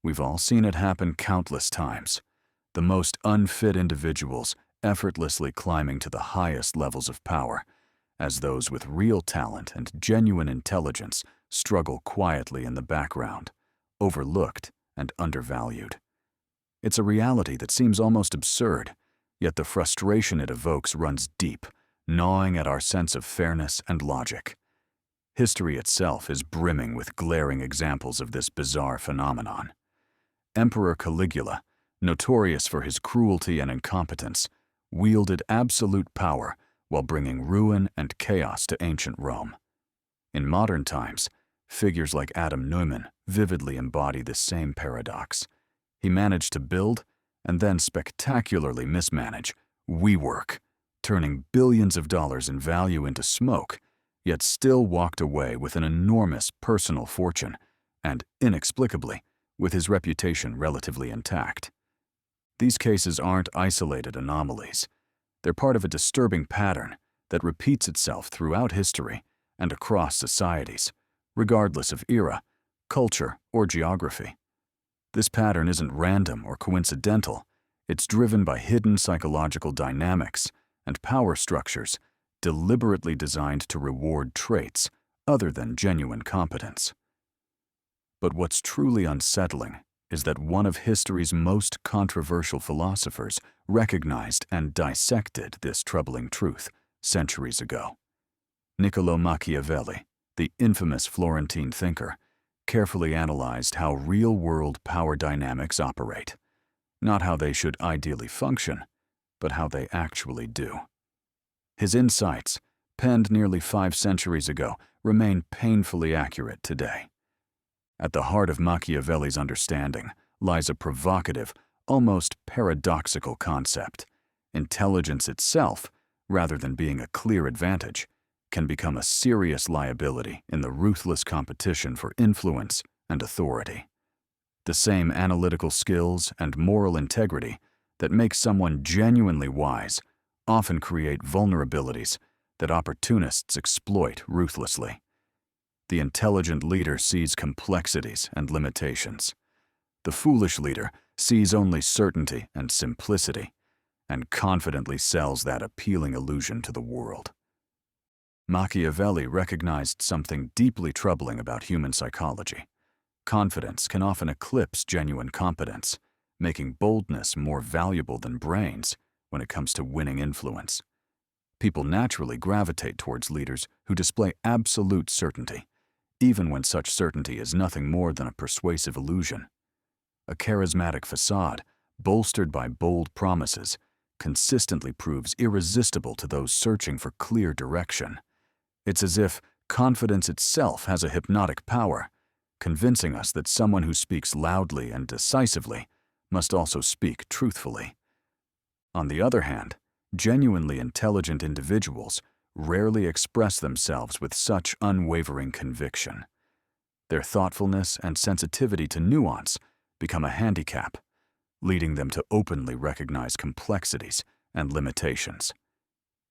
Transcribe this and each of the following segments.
We've all seen it happen countless times. The most unfit individuals effortlessly climbing to the highest levels of power, as those with real talent and genuine intelligence struggle quietly in the background, overlooked and undervalued. It's a reality that seems almost absurd, yet the frustration it evokes runs deep, gnawing at our sense of fairness and logic. History itself is brimming with glaring examples of this bizarre phenomenon. Emperor Caligula, notorious for his cruelty and incompetence, wielded absolute power while bringing ruin and chaos to ancient Rome. In modern times, figures like Adam Neumann vividly embody this same paradox. He managed to build and then spectacularly mismanage WeWork, turning billions of dollars in value into smoke, yet still walked away with an enormous personal fortune and, inexplicably, with his reputation relatively intact. These cases aren't isolated anomalies. They're part of a disturbing pattern that repeats itself throughout history and across societies, regardless of era, culture, or geography. This pattern isn't random or coincidental. It's driven by hidden psychological dynamics and power structures deliberately designed to reward traits other than genuine competence. But what's truly unsettling is that one of history's most controversial philosophers recognized and dissected this troubling truth centuries ago. Niccolò Machiavelli, the infamous Florentine thinker, carefully analyzed how real-world power dynamics operate, not how they should ideally function, but how they actually do. His insights, penned nearly 5 centuries ago, remain painfully accurate today. At the heart of Machiavelli's understanding lies a provocative, almost paradoxical concept. Intelligence itself, rather than being a clear advantage, can become a serious liability in the ruthless competition for influence and authority. The same analytical skills and moral integrity that make someone genuinely wise often create vulnerabilities that opportunists exploit ruthlessly. The intelligent leader sees complexities and limitations. The foolish leader sees only certainty and simplicity, and confidently sells that appealing illusion to the world. Machiavelli recognized something deeply troubling about human psychology. Confidence can often eclipse genuine competence, making boldness more valuable than brains when it comes to winning influence. People naturally gravitate towards leaders who display absolute certainty, even when such certainty is nothing more than a persuasive illusion. A charismatic facade, bolstered by bold promises, consistently proves irresistible to those searching for clear direction. It's as if confidence itself has a hypnotic power, convincing us that someone who speaks loudly and decisively must also speak truthfully. On the other hand, genuinely intelligent individuals rarely express themselves with such unwavering conviction. Their thoughtfulness and sensitivity to nuance become a handicap, leading them to openly recognize complexities and limitations.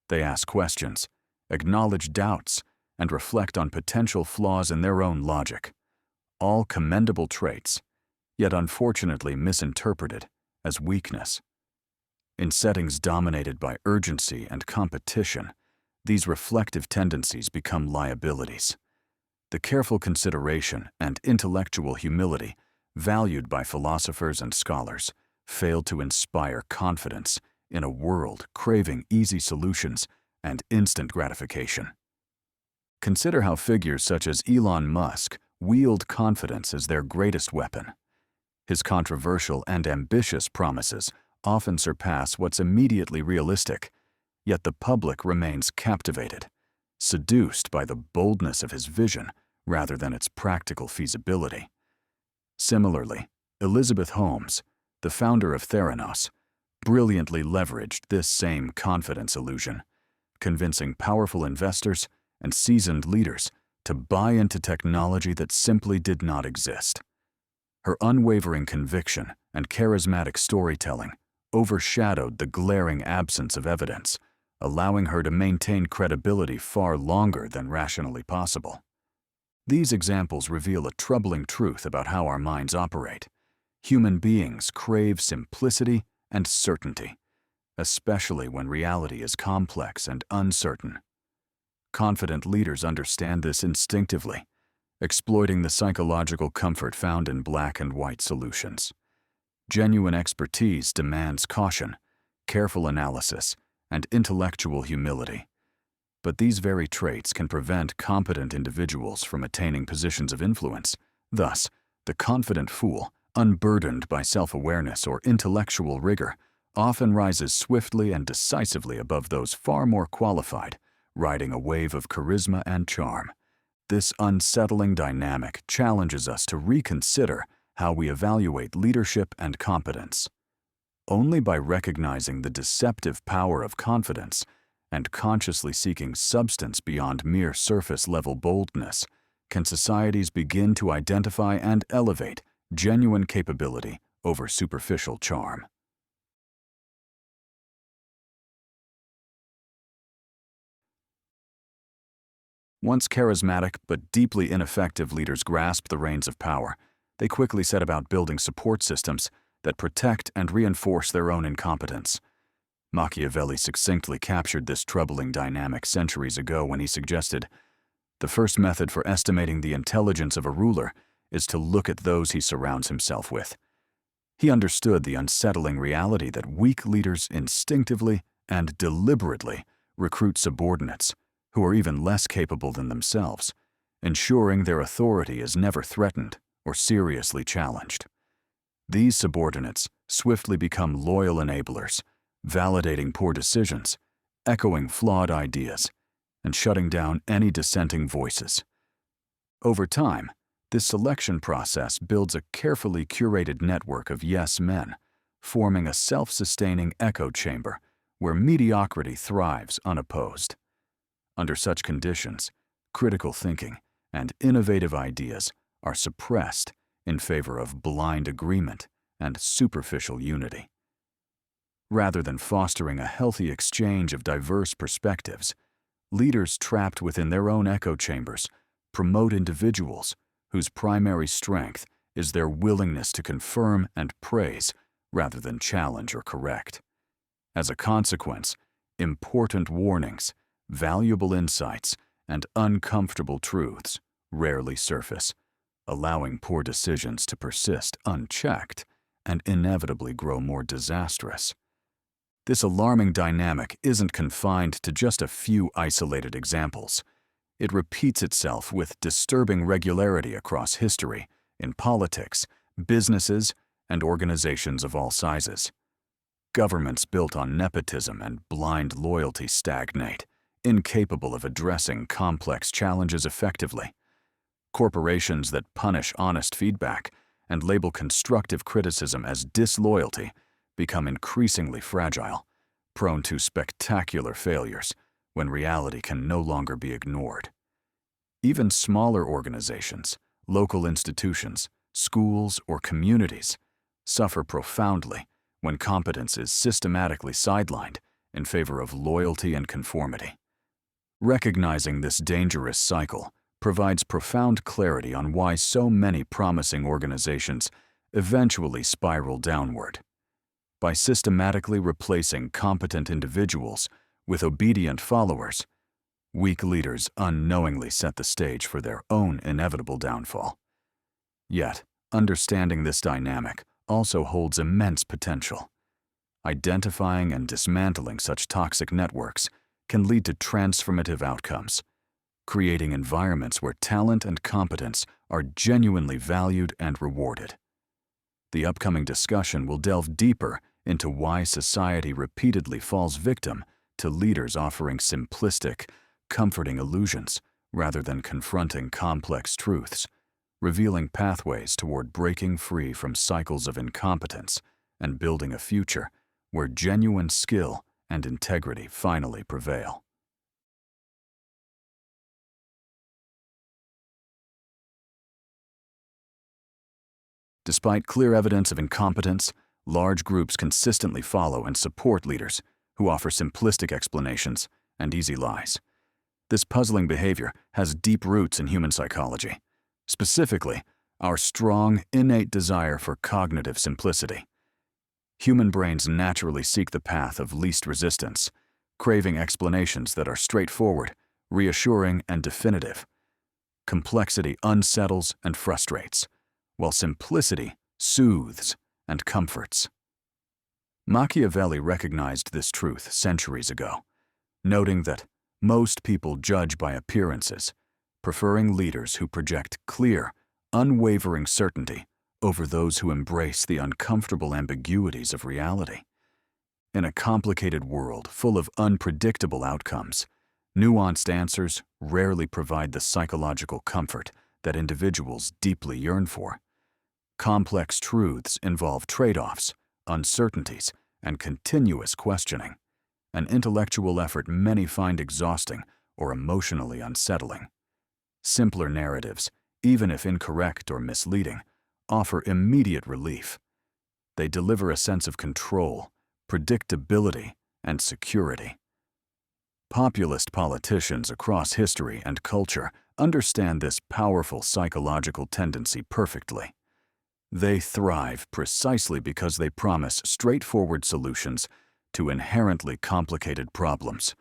They ask questions, acknowledge doubts, and reflect on potential flaws in their own logic. All commendable traits, yet unfortunately misinterpreted as weakness. In settings dominated by urgency and competition, these reflective tendencies become liabilities. The careful consideration and intellectual humility valued by philosophers and scholars fail to inspire confidence in a world craving easy solutions and instant gratification. Consider how figures such as Elon Musk wield confidence as their greatest weapon. His controversial and ambitious promises often surpass what's immediately realistic, yet the public remains captivated, seduced by the boldness of his vision rather than its practical feasibility. Similarly, Elizabeth Holmes, the founder of Theranos, brilliantly leveraged this same confidence illusion, convincing powerful investors and seasoned leaders to buy into technology that simply did not exist. Her unwavering conviction and charismatic storytelling overshadowed the glaring absence of evidence, allowing her to maintain credibility far longer than rationally possible. These examples reveal a troubling truth about how our minds operate. Human beings crave simplicity and certainty, especially when reality is complex and uncertain. Confident leaders understand this instinctively, exploiting the psychological comfort found in black and white solutions. Genuine expertise demands caution, careful analysis, and intellectual humility. But these very traits can prevent competent individuals from attaining positions of influence. Thus, the confident fool, unburdened by self-awareness or intellectual rigor, often rises swiftly and decisively above those far more qualified, riding a wave of charisma and charm. This unsettling dynamic challenges us to reconsider how we evaluate leadership and competence. Only by recognizing the deceptive power of confidence and consciously seeking substance beyond mere surface-level boldness can societies begin to identify and elevate genuine capability over superficial charm. Once charismatic but deeply ineffective leaders grasp the reins of power, they quickly set about building support systems that protect and reinforce their own incompetence. Machiavelli succinctly captured this troubling dynamic centuries ago when he suggested, "The first method for estimating the intelligence of a ruler is to look at those he surrounds himself with." He understood the unsettling reality that weak leaders instinctively and deliberately recruit subordinates who are even less capable than themselves, ensuring their authority is never threatened or seriously challenged. These subordinates swiftly become loyal enablers, validating poor decisions, echoing flawed ideas, and shutting down any dissenting voices. Over time, this selection process builds a carefully curated network of yes men, forming a self-sustaining echo chamber where mediocrity thrives unopposed. Under such conditions, critical thinking and innovative ideas are suppressed in favor of blind agreement and superficial unity. Rather than fostering a healthy exchange of diverse perspectives, leaders trapped within their own echo chambers promote individuals whose primary strength is their willingness to confirm and praise rather than challenge or correct. As a consequence, important warnings, valuable insights, and uncomfortable truths rarely surface, allowing poor decisions to persist unchecked and inevitably grow more disastrous. This alarming dynamic isn't confined to just a few isolated examples. It repeats itself with disturbing regularity across history, in politics, businesses, and organizations of all sizes. Governments built on nepotism and blind loyalty stagnate, incapable of addressing complex challenges effectively. Corporations that punish honest feedback and label constructive criticism as disloyalty become increasingly fragile, prone to spectacular failures when reality can no longer be ignored. Even smaller organizations, local institutions, schools, or communities suffer profoundly when competence is systematically sidelined in favor of loyalty and conformity. Recognizing this dangerous cycle provides profound clarity on why so many promising organizations eventually spiral downward. By systematically replacing competent individuals with obedient followers, weak leaders unknowingly set the stage for their own inevitable downfall. Yet, understanding this dynamic also holds immense potential. Identifying and dismantling such toxic networks can lead to transformative outcomes, creating environments where talent and competence are genuinely valued and rewarded. The upcoming discussion will delve deeper into why society repeatedly falls victim to leaders offering simplistic, comforting illusions rather than confronting complex truths, revealing pathways toward breaking free from cycles of incompetence and building a future where genuine skill and integrity finally prevail. Despite clear evidence of incompetence, large groups consistently follow and support leaders who offer simplistic explanations and easy lies. This puzzling behavior has deep roots in human psychology. Specifically, our strong, innate desire for cognitive simplicity. Human brains naturally seek the path of least resistance, craving explanations that are straightforward, reassuring, and definitive. Complexity unsettles and frustrates, while simplicity soothes and comforts. Machiavelli recognized this truth centuries ago, noting that most people judge by appearances, preferring leaders who project clear, unwavering certainty over those who embrace the uncomfortable ambiguities of reality. In a complicated world full of unpredictable outcomes, nuanced answers rarely provide the psychological comfort that individuals deeply yearn for. Complex truths involve trade-offs, uncertainties, and continuous questioning, an intellectual effort many find exhausting or emotionally unsettling. Simpler narratives, even if incorrect or misleading, offer immediate relief. They deliver a sense of control, predictability, and security. Populist politicians across history and culture understand this powerful psychological tendency perfectly. They thrive precisely because they promise straightforward solutions to inherently complicated problems,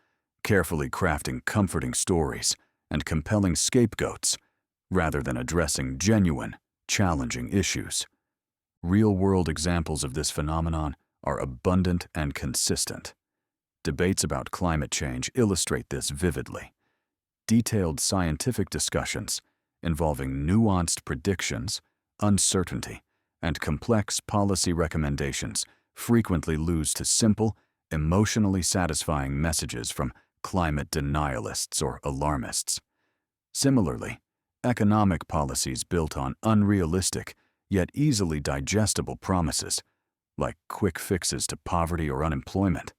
carefully crafting comforting stories and compelling scapegoats rather than addressing genuine, challenging issues. Real-world examples of this phenomenon are abundant and consistent. Debates about climate change illustrate this vividly. Detailed scientific discussions involving nuanced predictions, uncertainty, and complex policy recommendations frequently lose to simple, emotionally satisfying messages from climate denialists or alarmists. Similarly, economic policies built on unrealistic yet easily digestible promises, like quick fixes to poverty or unemployment,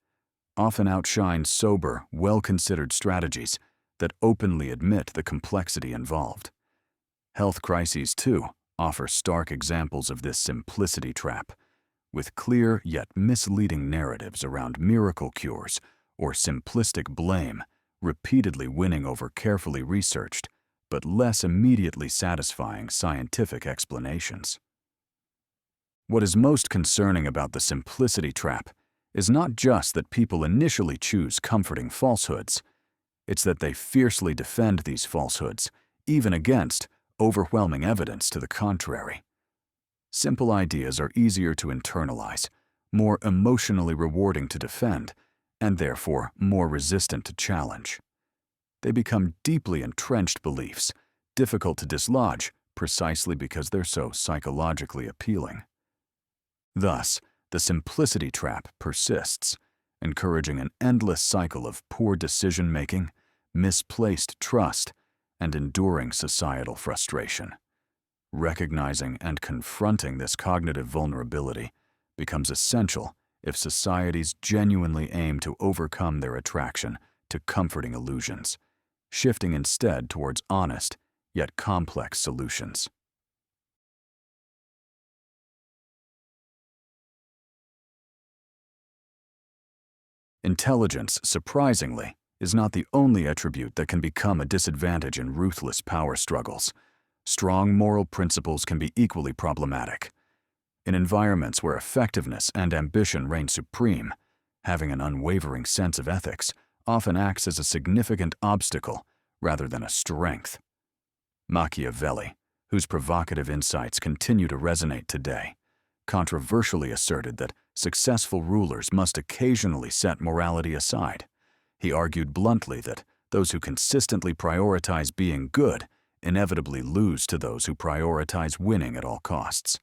often outshine sober, well-considered strategies that openly admit the complexity involved. Health crises, too, offer stark examples of this simplicity trap, with clear yet misleading narratives around miracle cures or simplistic blame repeatedly winning over carefully researched but less immediately satisfying scientific explanations. What is most concerning about the simplicity trap is not just that people initially choose comforting falsehoods, it's that they fiercely defend these falsehoods, even against overwhelming evidence to the contrary. Simple ideas are easier to internalize, more emotionally rewarding to defend, and therefore more resistant to challenge. They become deeply entrenched beliefs, difficult to dislodge precisely because they're so psychologically appealing. Thus, the simplicity trap persists, encouraging an endless cycle of poor decision-making, misplaced trust, and enduring societal frustration. Recognizing and confronting this cognitive vulnerability becomes essential if societies genuinely aim to overcome their attraction to comforting illusions, shifting instead towards honest yet complex solutions. Intelligence, surprisingly, is not the only attribute that can become a disadvantage in ruthless power struggles. Strong moral principles can be equally problematic. In environments where effectiveness and ambition reign supreme, having an unwavering sense of ethics often acts as a significant obstacle rather than a strength. Machiavelli, whose provocative insights continue to resonate today, controversially asserted that successful rulers must occasionally set morality aside. He argued bluntly that those who consistently prioritize being good inevitably lose to those who prioritize winning at all costs.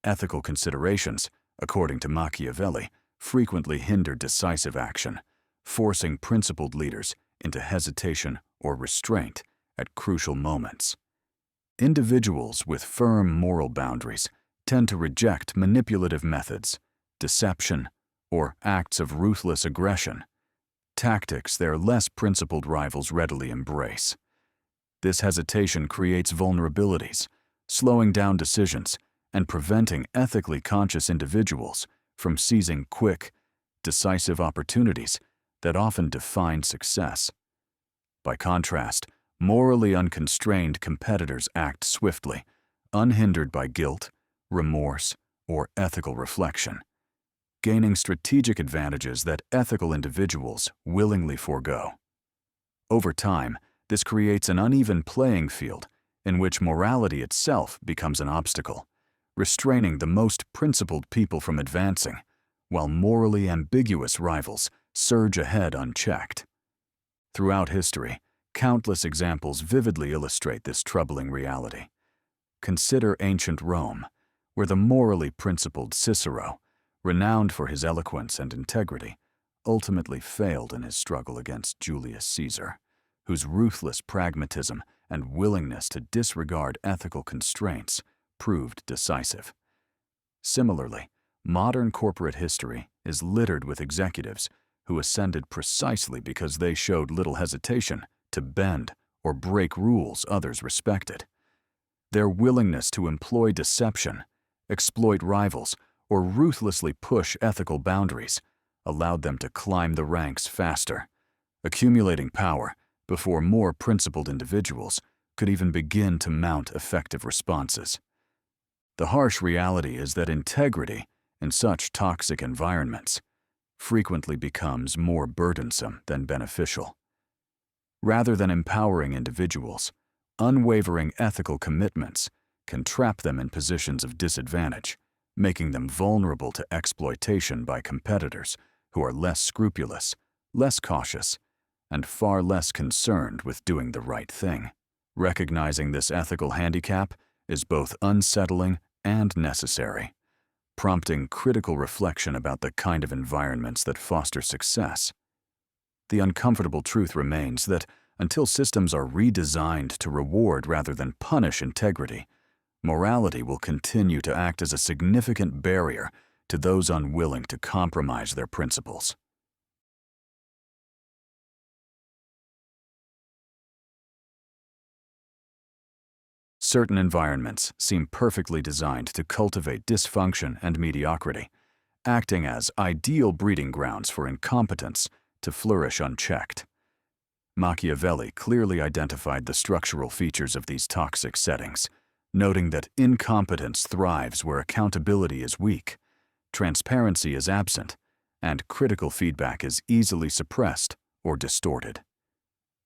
Ethical considerations, according to Machiavelli, frequently hinder decisive action, forcing principled leaders into hesitation or restraint at crucial moments. Individuals with firm moral boundaries tend to reject manipulative methods, deception, or acts of ruthless aggression, tactics their less principled rivals readily embrace. This hesitation creates vulnerabilities, slowing down decisions and preventing ethically conscious individuals from seizing quick, decisive opportunities that often define success. By contrast, morally unconstrained competitors act swiftly, unhindered by guilt, remorse, or ethical reflection, gaining strategic advantages that ethical individuals willingly forego. Over time, this creates an uneven playing field in which morality itself becomes an obstacle, restraining the most principled people from advancing, while morally ambiguous rivals surge ahead unchecked. Throughout history, countless examples vividly illustrate this troubling reality. Consider ancient Rome, where the morally principled Cicero, renowned for his eloquence and integrity, ultimately failed in his struggle against Julius Caesar, whose ruthless pragmatism and willingness to disregard ethical constraints proved decisive. Similarly, modern corporate history is littered with executives who ascended precisely because they showed little hesitation to bend or break rules others respected. Their willingness to employ deception, exploit rivals, or ruthlessly push ethical boundaries allowed them to climb the ranks faster, accumulating power before more principled individuals could even begin to mount effective responses. The harsh reality is that integrity in such toxic environments frequently becomes more burdensome than beneficial. Rather than empowering individuals, unwavering ethical commitments can trap them in positions of disadvantage, making them vulnerable to exploitation by competitors who are less scrupulous, less cautious, and far less concerned with doing the right thing. Recognizing this ethical handicap is both unsettling and necessary, prompting critical reflection about the kind of environments that foster success. The uncomfortable truth remains that until systems are redesigned to reward rather than punish integrity, morality will continue to act as a significant barrier to those unwilling to compromise their principles. Certain environments seem perfectly designed to cultivate dysfunction and mediocrity, acting as ideal breeding grounds for incompetence to flourish unchecked. Machiavelli clearly identified the structural features of these toxic settings, noting that incompetence thrives where accountability is weak, transparency is absent, and critical feedback is easily suppressed or distorted.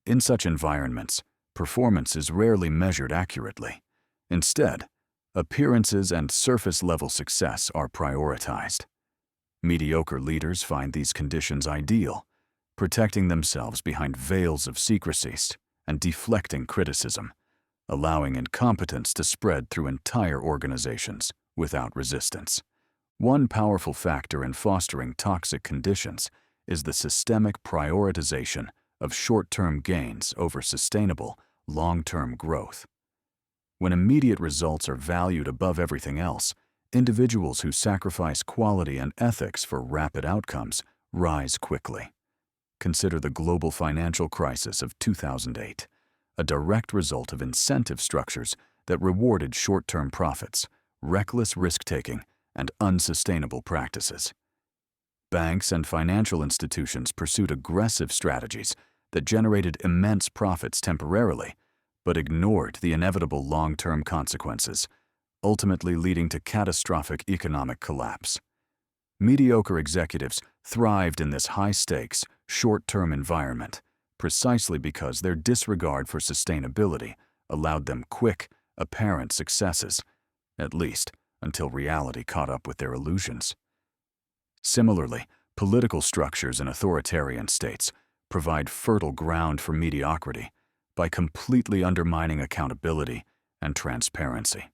In such environments, performance is rarely measured accurately. Instead, appearances and surface-level success are prioritized. Mediocre leaders find these conditions ideal, protecting themselves behind veils of secrecy and deflecting criticism, allowing incompetence to spread through entire organizations without resistance. One powerful factor in fostering toxic conditions is the systemic prioritization of short-term gains over sustainable, long-term growth. When immediate results are valued above everything else, individuals who sacrifice quality and ethics for rapid outcomes rise quickly. Consider the global financial crisis of 2008, a direct result of incentive structures that rewarded short-term profits, reckless risk-taking, and unsustainable practices. Banks and financial institutions pursued aggressive strategies that generated immense profits temporarily, but ignored the inevitable long-term consequences, ultimately leading to catastrophic economic collapse. Mediocre executives thrived in this high-stakes, short-term environment precisely because their disregard for sustainability allowed them quick, apparent successes, at least until reality caught up with their illusions. Similarly, political structures in authoritarian states provide fertile ground for mediocrity by completely undermining accountability and transparency.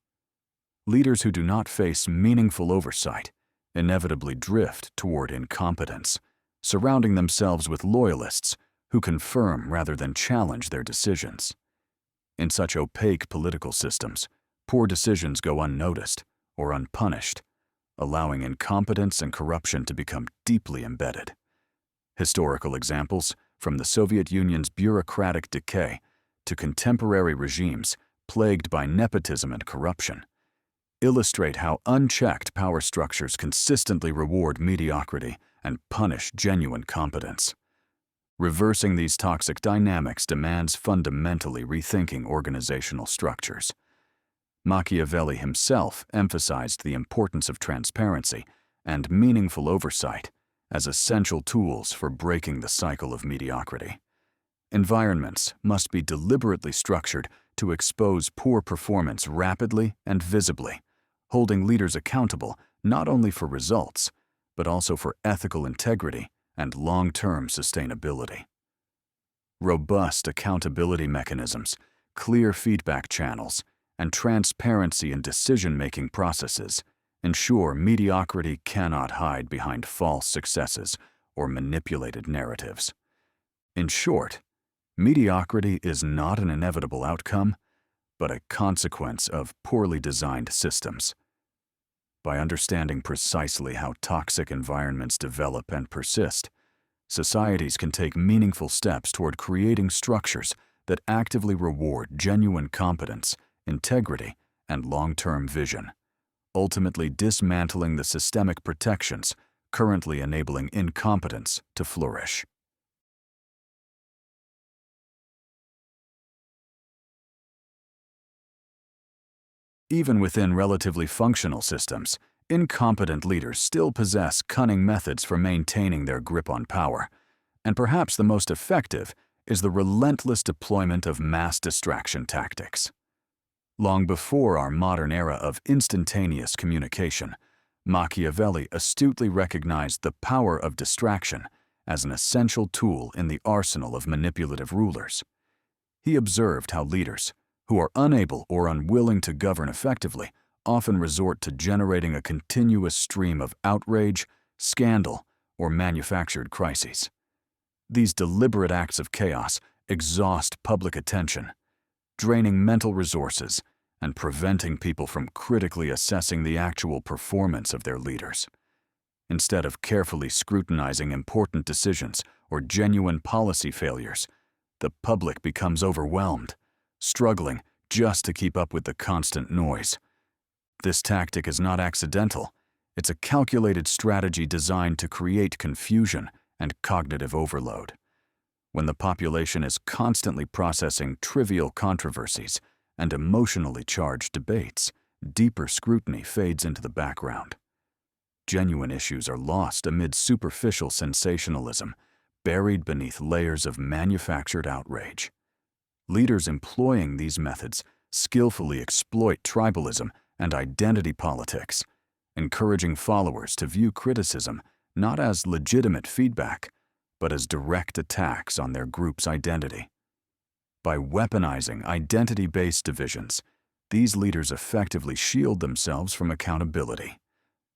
Leaders who do not face meaningful oversight inevitably drift toward incompetence, surrounding themselves with loyalists who confirm rather than challenge their decisions. In such opaque political systems, poor decisions go unnoticed or unpunished, allowing incompetence and corruption to become deeply embedded. Historical examples, from the Soviet Union's bureaucratic decay to contemporary regimes plagued by nepotism and corruption, illustrate how unchecked power structures consistently reward mediocrity and punish genuine competence. Reversing these toxic dynamics demands fundamentally rethinking organizational structures. Machiavelli himself emphasized the importance of transparency and meaningful oversight as essential tools for breaking the cycle of mediocrity. Environments must be deliberately structured to expose poor performance rapidly and visibly, holding leaders accountable not only for results, but also for ethical integrity and long-term sustainability. Robust accountability mechanisms, clear feedback channels, and transparency in decision-making processes ensure mediocrity cannot hide behind false successes or manipulated narratives. In short, mediocrity is not an inevitable outcome, but a consequence of poorly designed systems. By understanding precisely how toxic environments develop and persist, societies can take meaningful steps toward creating structures that actively reward genuine competence, integrity, and long-term vision, ultimately dismantling the systemic protections currently enabling incompetence to flourish. Even within relatively functional systems, incompetent leaders still possess cunning methods for maintaining their grip on power, and perhaps the most effective is the relentless deployment of mass distraction tactics. Long before our modern era of instantaneous communication, Machiavelli astutely recognized the power of distraction as an essential tool in the arsenal of manipulative rulers. He observed how leaders, who are unable or unwilling to govern effectively, often resort to generating a continuous stream of outrage, scandal, or manufactured crises. These deliberate acts of chaos exhaust public attention, draining mental resources and preventing people from critically assessing the actual performance of their leaders. Instead of carefully scrutinizing important decisions or genuine policy failures, the public becomes overwhelmed, struggling just to keep up with the constant noise. This tactic is not accidental. It's a calculated strategy designed to create confusion and cognitive overload. When the population is constantly processing trivial controversies and emotionally charged debates, deeper scrutiny fades into the background. Genuine issues are lost amid superficial sensationalism, buried beneath layers of manufactured outrage. Leaders employing these methods skillfully exploit tribalism and identity politics, encouraging followers to view criticism not as legitimate feedback, but as direct attacks on their group's identity. By weaponizing identity-based divisions, these leaders effectively shield themselves from accountability,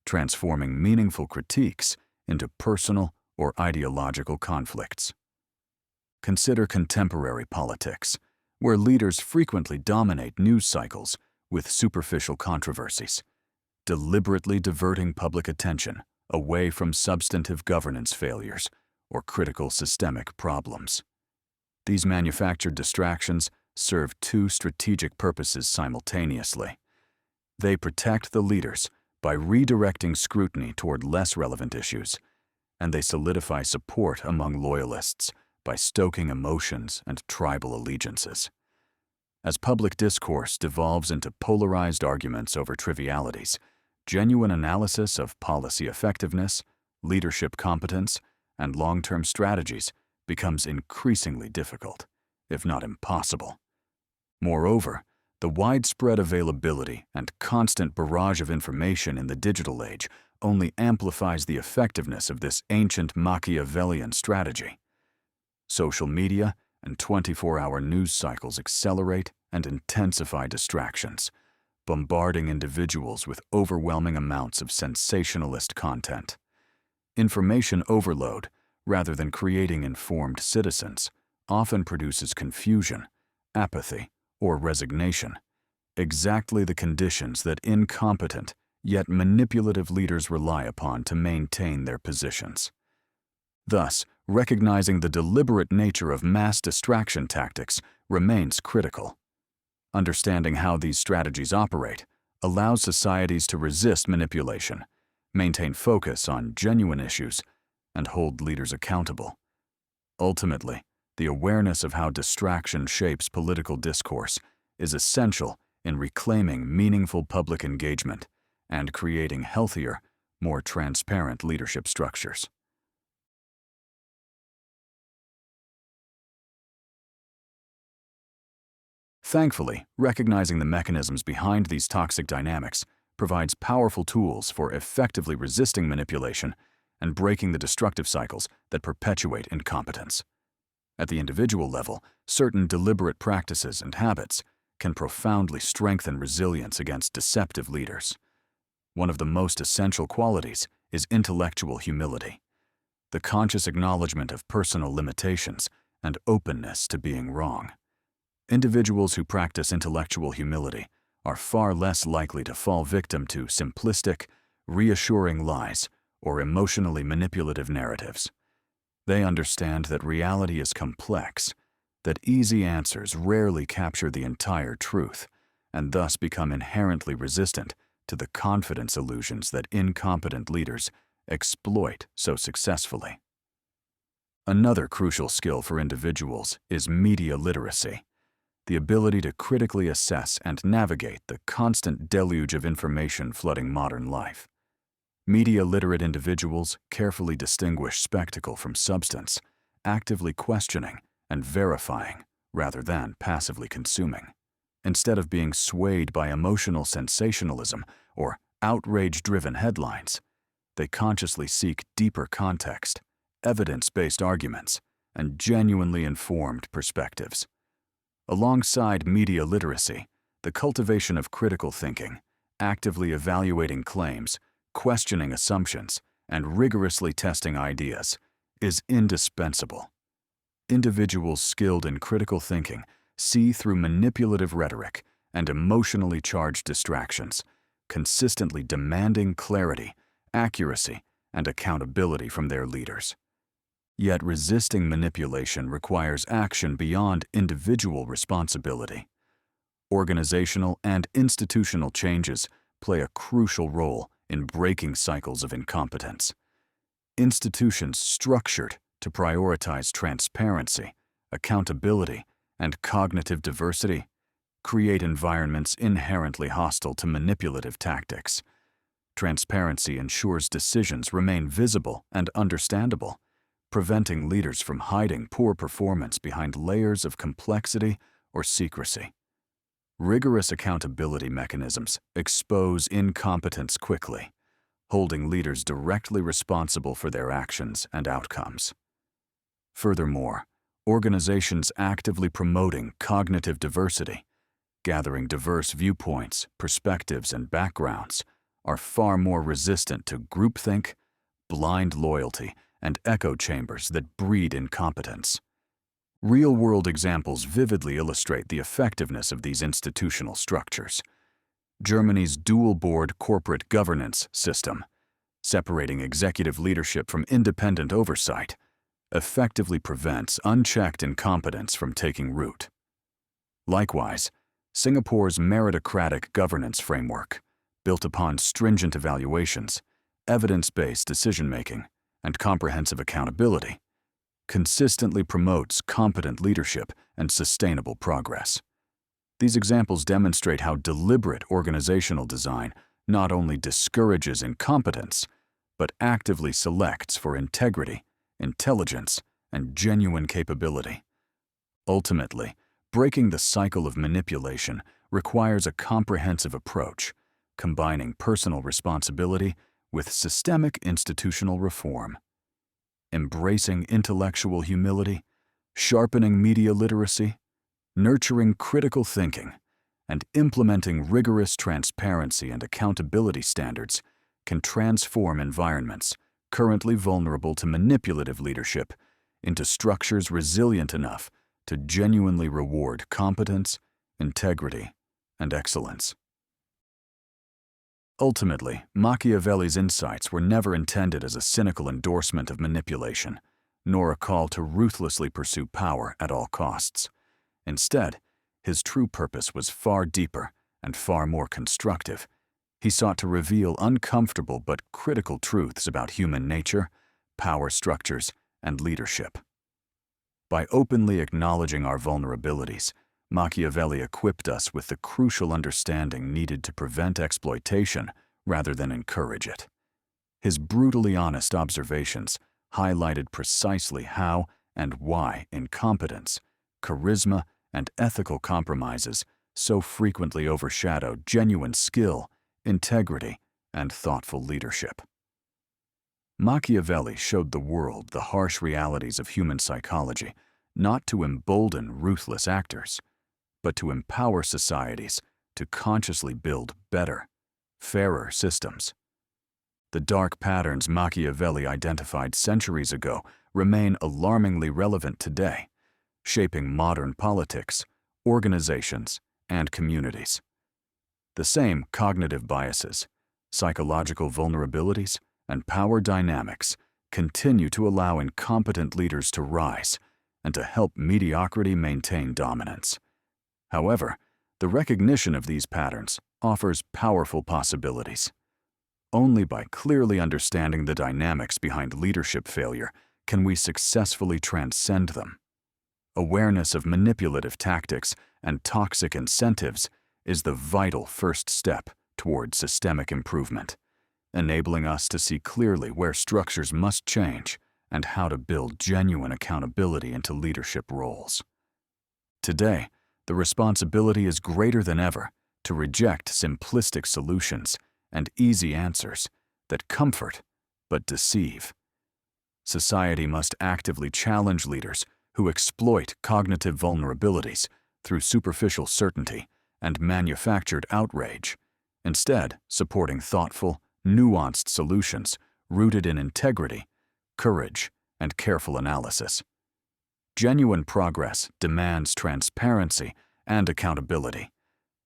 transforming meaningful critiques into personal or ideological conflicts. Consider contemporary politics, where leaders frequently dominate news cycles with superficial controversies, deliberately diverting public attention away from substantive governance failures or critical systemic problems. These manufactured distractions serve two strategic purposes simultaneously. They protect the leaders by redirecting scrutiny toward less relevant issues, and they solidify support among loyalists by stoking emotions and tribal allegiances. As public discourse devolves into polarized arguments over trivialities, genuine analysis of policy effectiveness, leadership competence, and long-term strategies becomes increasingly difficult, if not impossible. Moreover, the widespread availability and constant barrage of information in the digital age only amplifies the effectiveness of this ancient Machiavellian strategy. Social media and 24-hour news cycles accelerate and intensify distractions, bombarding individuals with overwhelming amounts of sensationalist content. Information overload, rather than creating informed citizens, often produces confusion, apathy, or resignation, exactly the conditions that incompetent yet manipulative leaders rely upon to maintain their positions. Thus, recognizing the deliberate nature of mass distraction tactics remains critical. Understanding how these strategies operate allows societies to resist manipulation, maintain focus on genuine issues, and hold leaders accountable. Ultimately, the awareness of how distraction shapes political discourse is essential in reclaiming meaningful public engagement and creating healthier, more transparent leadership structures. Thankfully, recognizing the mechanisms behind these toxic dynamics provides powerful tools for effectively resisting manipulation and breaking the destructive cycles that perpetuate incompetence. At the individual level, certain deliberate practices and habits can profoundly strengthen resilience against deceptive leaders. One of the most essential qualities is intellectual humility, the conscious acknowledgement of personal limitations and openness to being wrong. Individuals who practice intellectual humility are far less likely to fall victim to simplistic, reassuring lies or emotionally manipulative narratives. They understand that reality is complex, that easy answers rarely capture the entire truth, and thus become inherently resistant to the confidence illusions that incompetent leaders exploit so successfully. Another crucial skill for individuals is media literacy, the ability to critically assess and navigate the constant deluge of information flooding modern life. Media-literate individuals carefully distinguish spectacle from substance, actively questioning and verifying rather than passively consuming. Instead of being swayed by emotional sensationalism or outrage-driven headlines, they consciously seek deeper context, evidence-based arguments, and genuinely informed perspectives. Alongside media literacy, the cultivation of critical thinking, actively evaluating claims, questioning assumptions, and rigorously testing ideas is indispensable. Individuals skilled in critical thinking see through manipulative rhetoric and emotionally charged distractions, consistently demanding clarity, accuracy, and accountability from their leaders. Yet resisting manipulation requires action beyond individual responsibility. Organizational and institutional changes play a crucial role in breaking cycles of incompetence. Institutions structured to prioritize transparency, accountability, and cognitive diversity create environments inherently hostile to manipulative tactics. Transparency ensures decisions remain visible and understandable, preventing leaders from hiding poor performance behind layers of complexity or secrecy. Rigorous accountability mechanisms expose incompetence quickly, holding leaders directly responsible for their actions and outcomes. Furthermore, organizations actively promoting cognitive diversity, gathering diverse viewpoints, perspectives, and backgrounds, are far more resistant to groupthink, blind loyalty, and echo chambers that breed incompetence. Real-world examples vividly illustrate the effectiveness of these institutional structures. Germany's dual-board corporate governance system, separating executive leadership from independent oversight, effectively prevents unchecked incompetence from taking root. Likewise, Singapore's meritocratic governance framework, built upon stringent evaluations, evidence-based decision-making, and comprehensive accountability, consistently promotes competent leadership and sustainable progress. These examples demonstrate how deliberate organizational design not only discourages incompetence, but actively selects for integrity, intelligence, and genuine capability. Ultimately, breaking the cycle of manipulation requires a comprehensive approach, combining personal responsibility with systemic institutional reform. Embracing intellectual humility, sharpening media literacy, nurturing critical thinking, and implementing rigorous transparency and accountability standards can transform environments currently vulnerable to manipulative leadership into structures resilient enough to genuinely reward competence, integrity, and excellence. Ultimately, Machiavelli's insights were never intended as a cynical endorsement of manipulation, nor a call to ruthlessly pursue power at all costs. Instead, his true purpose was far deeper and far more constructive. He sought to reveal uncomfortable but critical truths about human nature, power structures, and leadership. By openly acknowledging our vulnerabilities, Machiavelli equipped us with the crucial understanding needed to prevent exploitation rather than encourage it. His brutally honest observations highlighted precisely how and why incompetence, charisma, and ethical compromises so frequently overshadow genuine skill, integrity, and thoughtful leadership. Machiavelli showed the world the harsh realities of human psychology, not to embolden ruthless actors, but to empower societies to consciously build better, fairer systems. The dark patterns Machiavelli identified centuries ago remain alarmingly relevant today, shaping modern politics, organizations, and communities. The same cognitive biases, psychological vulnerabilities, and power dynamics continue to allow incompetent leaders to rise and to help mediocrity maintain dominance. However, the recognition of these patterns offers powerful possibilities. Only by clearly understanding the dynamics behind leadership failure can we successfully transcend them. Awareness of manipulative tactics and toxic incentives is the vital first step toward systemic improvement, enabling us to see clearly where structures must change and how to build genuine accountability into leadership roles. Today, the responsibility is greater than ever to reject simplistic solutions and easy answers that comfort but deceive. Society must actively challenge leaders who exploit cognitive vulnerabilities through superficial certainty and manufactured outrage, instead supporting thoughtful, nuanced solutions rooted in integrity, courage, and careful analysis. Genuine progress demands transparency and accountability,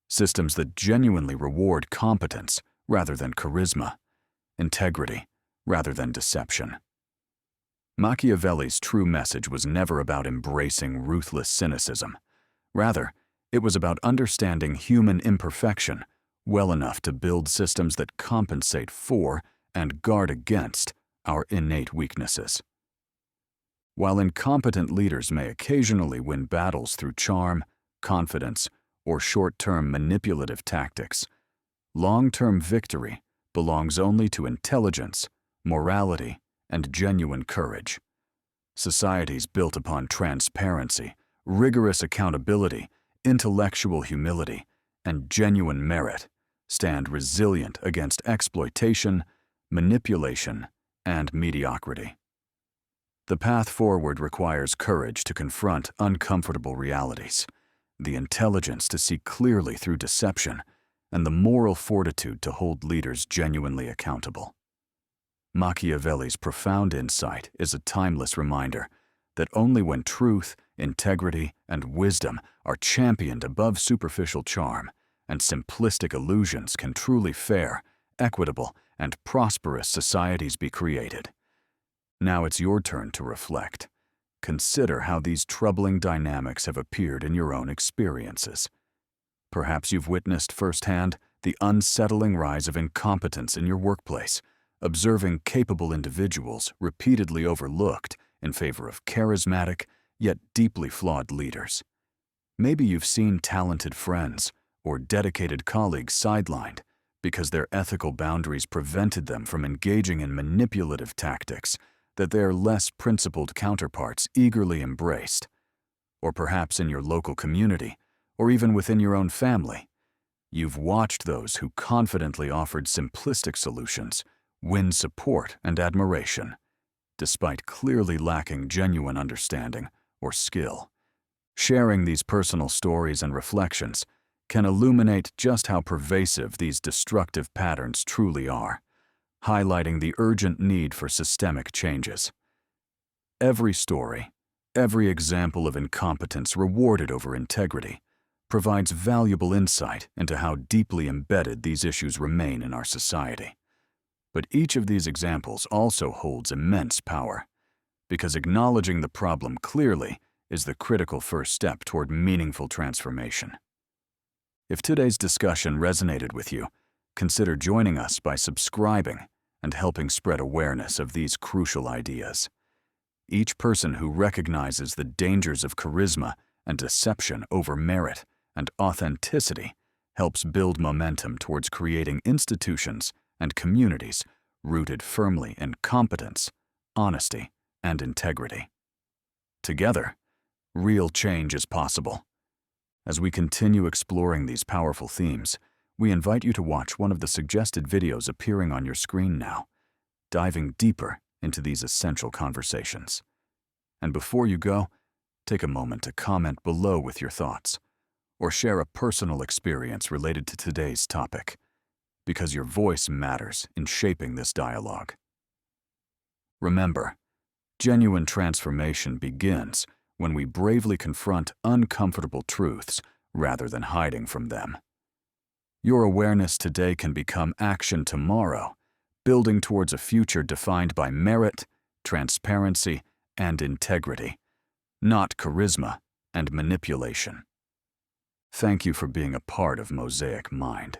systems that genuinely reward competence rather than charisma, integrity rather than deception. Machiavelli's true message was never about embracing ruthless cynicism. Rather, it was about understanding human imperfection well enough to build systems that compensate for and guard against our innate weaknesses. While incompetent leaders may occasionally win battles through charm, confidence, or short-term manipulative tactics, long-term victory belongs only to intelligence, morality, and genuine courage. Societies built upon transparency, rigorous accountability, intellectual humility, and genuine merit stand resilient against exploitation, manipulation, and mediocrity. The path forward requires courage to confront uncomfortable realities, the intelligence to see clearly through deception, and the moral fortitude to hold leaders genuinely accountable. Machiavelli's profound insight is a timeless reminder that only when truth, integrity, and wisdom are championed above superficial charm and simplistic illusions can truly fair, equitable, and prosperous societies be created. Now it's your turn to reflect. Consider how these troubling dynamics have appeared in your own experiences. Perhaps you've witnessed firsthand the unsettling rise of incompetence in your workplace, observing capable individuals repeatedly overlooked in favor of charismatic yet deeply flawed leaders. Maybe you've seen talented friends or dedicated colleagues sidelined because their ethical boundaries prevented them from engaging in manipulative tactics that their less principled counterparts eagerly embraced. Or perhaps in your local community, or even within your own family, you've watched those who confidently offered simplistic solutions win support and admiration, despite clearly lacking genuine understanding or skill. Sharing these personal stories and reflections can illuminate just how pervasive these destructive patterns truly are, highlighting the urgent need for systemic changes. Every story, every example of incompetence rewarded over integrity, provides valuable insight into how deeply embedded these issues remain in our society. But each of these examples also holds immense power, because acknowledging the problem clearly is the critical first step toward meaningful transformation. If today's discussion resonated with you, consider joining us by subscribing and helping spread awareness of these crucial ideas. Each person who recognizes the dangers of charisma and deception over merit and authenticity helps build momentum towards creating institutions and communities rooted firmly in competence, honesty, and integrity. Together, real change is possible. As we continue exploring these powerful themes, we invite you to watch one of the suggested videos appearing on your screen now, diving deeper into these essential conversations. And before you go, take a moment to comment below with your thoughts, or share a personal experience related to today's topic, because your voice matters in shaping this dialogue. Remember, genuine transformation begins when we bravely confront uncomfortable truths rather than hiding from them. Your awareness today can become action tomorrow, building towards a future defined by merit, transparency, and integrity, not charisma and manipulation. Thank you for being a part of Mosaic Mind.